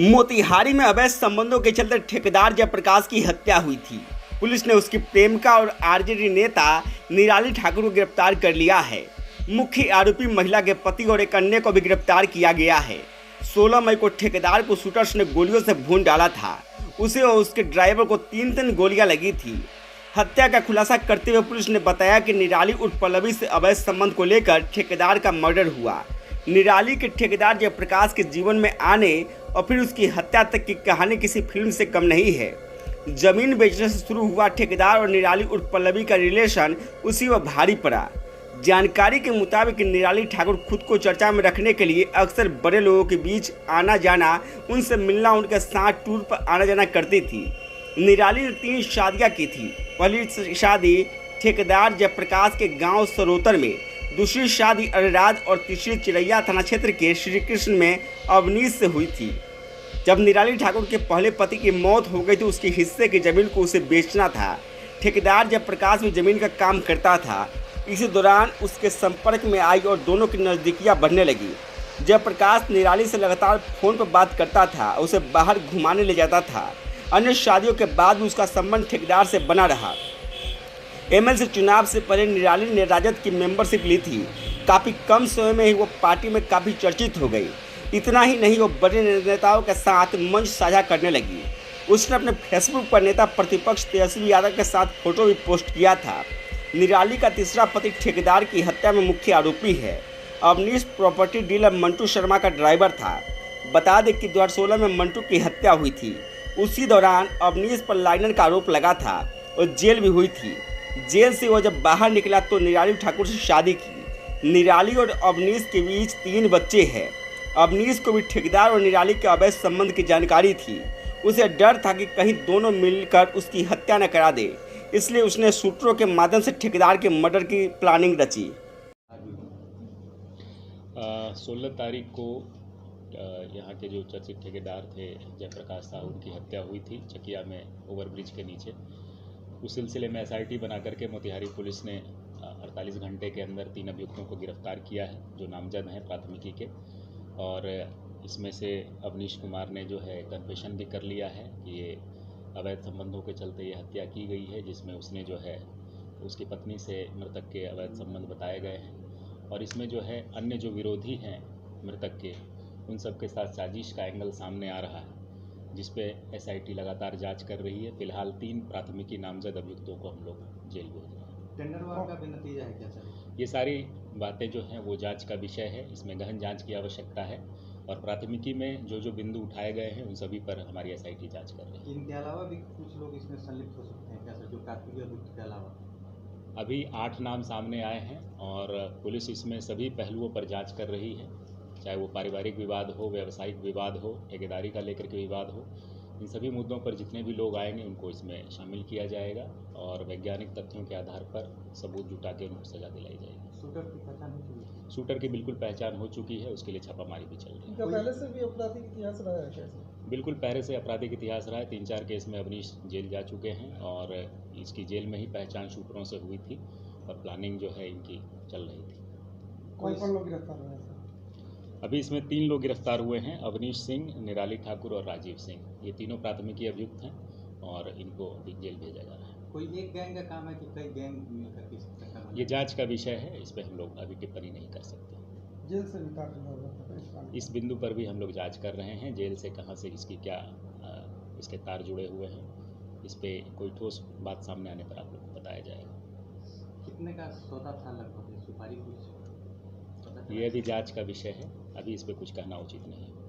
मोतिहारी में अवैध संबंधों के चलते ठेकेदार जयप्रकाश की हत्या हुई थी। पुलिस ने उसकी प्रेमिका और आरजेडी नेता निराली ठाकुर को गिरफ्तार कर लिया है। मुख्य आरोपी महिला के पति और एक अन्य को भी गिरफ्तार किया गया है। 16 मई को ठेकेदार को शूटर्स ने गोलियों से भून डाला था। उसे और उसके ड्राइवर को 3 गोलियां लगी थी। हत्या का खुलासा करते हुए पुलिस ने बताया कि निराली उर्फ पल्लवी से अवैध संबंध को लेकर ठेकेदार का मर्डर हुआ। निराली के ठेकेदार जयप्रकाश के जीवन में आने और फिर उसकी हत्या तक की कहानी किसी फिल्म से कम नहीं है। जमीन बेचने से शुरू हुआ ठेकेदार और निराली उर्फ पल्लवी का रिलेशन उसी वह भारी पड़ा। जानकारी के मुताबिक निराली ठाकुर खुद को चर्चा में रखने के लिए अक्सर बड़े लोगों के बीच आना जाना, उनसे मिलना, उनके साथ टूर पर आना जाना करती थी। निराली ने 3 शादियां की थी। पहली शादी ठेकेदार जयप्रकाश के गांव सरोतर में, दूसरी शादी अरराज और तीसरी चिरैया थाना क्षेत्र के श्री कृष्ण में अवनीश से हुई थी। जब निराली ठाकुर के पहले पति की मौत हो गई तो उसके हिस्से की जमीन को उसे बेचना था। ठेकेदार जयप्रकाश भी जमीन का काम करता था। इसी दौरान उसके संपर्क में आई और दोनों की नज़दीकियाँ बढ़ने लगी। जयप्रकाश निराली से लगातार फोन पर बात करता था, उसे बाहर घुमाने ले जाता था। अन्य शादियों के बाद भी उसका संबंध ठेकेदार से बना रहा। एमएलसी चुनाव से पहले निराली ने राजद की मेंबरशिप ली थी। काफ़ी कम समय में ही वो पार्टी में काफ़ी चर्चित हो गई। इतना ही नहीं, वो बड़े नेताओं के साथ मंच साझा करने लगी। उसने अपने फेसबुक पर नेता प्रतिपक्ष तेजस्वी यादव के साथ फोटो भी पोस्ट किया था। निराली का तीसरा पति ठेकेदार की हत्या में मुख्य आरोपी है। अवनीश प्रॉपर्टी डीलर मंटू शर्मा का ड्राइवर था। बता दें कि 2016 में मंटू की हत्या हुई थी। उसी दौरान अवनीश पर लाइनर का आरोप लगा था और जेल भी हुई थी। जेल से वो जब बाहर निकला तो निराली ठाकुर से शादी की। निराली और अवनीश के बीच 3 बच्चे हैं। अवनीश को भी ठेकेदार और निराली के अवैध संबंध की जानकारी थी। उसे डर था कि कहीं दोनों मिलकर उसकी हत्या न करा दे, इसलिए उसने शूटरों के माध्यम से ठेकेदार के मर्डर की प्लानिंग रची। 16 तारीख को यहाँ के जो चर्चित ठेकेदार थे जयप्रकाश साहू, उनकी हत्या हुई थी चकिया में ओवरब्रिज के नीचे। उस सिलसिले में SIT बना करके मोतिहारी पुलिस ने 48 घंटे के अंदर 3 अभियुक्तों को गिरफ्तार किया है, जो नामजद हैं प्राथमिकी के। और इसमें से अवनीश कुमार ने जो है कन्फेशन भी कर लिया है कि ये अवैध संबंधों के चलते ये हत्या की गई है, जिसमें उसने जो है उसकी पत्नी से मृतक के अवैध संबंध बताए गए हैं। और इसमें जो है अन्य जो विरोधी हैं मृतक के, उन सब के साथ साजिश का एंगल सामने आ रहा है, जिस पे SIT लगातार जांच कर रही है। फिलहाल 3 प्राथमिकी नामजद अभियुक्तों को हम लोग जेल भेज रहे हैं। टेंडर वार का भी नतीजा है क्या सर? ये सारी बातें जो हैं वो जांच का विषय है। इसमें गहन जांच की आवश्यकता है और प्राथमिकी में जो जो बिंदु उठाए गए हैं उन सभी पर हमारी SIT जांच कर रही है। इनके अलावा भी कुछ लोग इसमें संलिप्त हो सकते हैं क्या सर, जो प्राथमिकी अभियुक्त के अलावा? अभी 8 नाम सामने आए हैं और पुलिस इसमें सभी पहलुओं पर जाँच कर रही है, चाहे वो पारिवारिक विवाद हो, व्यावसायिक विवाद हो, ठेकेदारी का लेकर के विवाद हो। इन सभी मुद्दों पर जितने भी लोग आएंगे उनको इसमें शामिल किया जाएगा और वैज्ञानिक तथ्यों के आधार पर सबूत जुटा के उनको सजा दिलाई जाएगी। शूटर की पहचान हो चुकी है? शूटर की बिल्कुल पहचान हो चुकी है, उसके लिए छापामारी भी चल रही है। इनका पहले से भी आपराधिक इतिहास रहा है कैसे? बिल्कुल पहले से आपराधिक इतिहास रहा है। 3-4 केस में अवनीश जेल जा चुके हैं और इसकी जेल में ही पहचान शूटरों से हुई थी और प्लानिंग जो है इनकी चल रही थी। कौन लोग गिरफ्तार हुए हैं? अभी इसमें 3 लोग गिरफ्तार हुए हैं, अवनीश सिंह, निराली ठाकुर और राजीव सिंह। ये तीनों प्राथमिकी अभियुक्त हैं और इनको अभी जेल भेजा जा रहा है। कोई एक गैंग का काम है कि कई गैंग मिलकर के चक्कर? ये जांच का विषय है, इस पर हम लोग अभी टिप्पणी नहीं कर सकते। जेल से भी काफी इस बिंदु पर भी हम लोग जांच कर रहे हैं, जेल से कहाँ से इसकी क्या इसके तार जुड़े हुए हैं। इस पर कोई ठोस बात सामने आने पर आप लोग को बताया जाएगा। कितने का सौदा था लगभग, सुपारी कुछ? ये अभी जांच का विषय है, अभी इस पर कुछ कहना उचित नहीं है।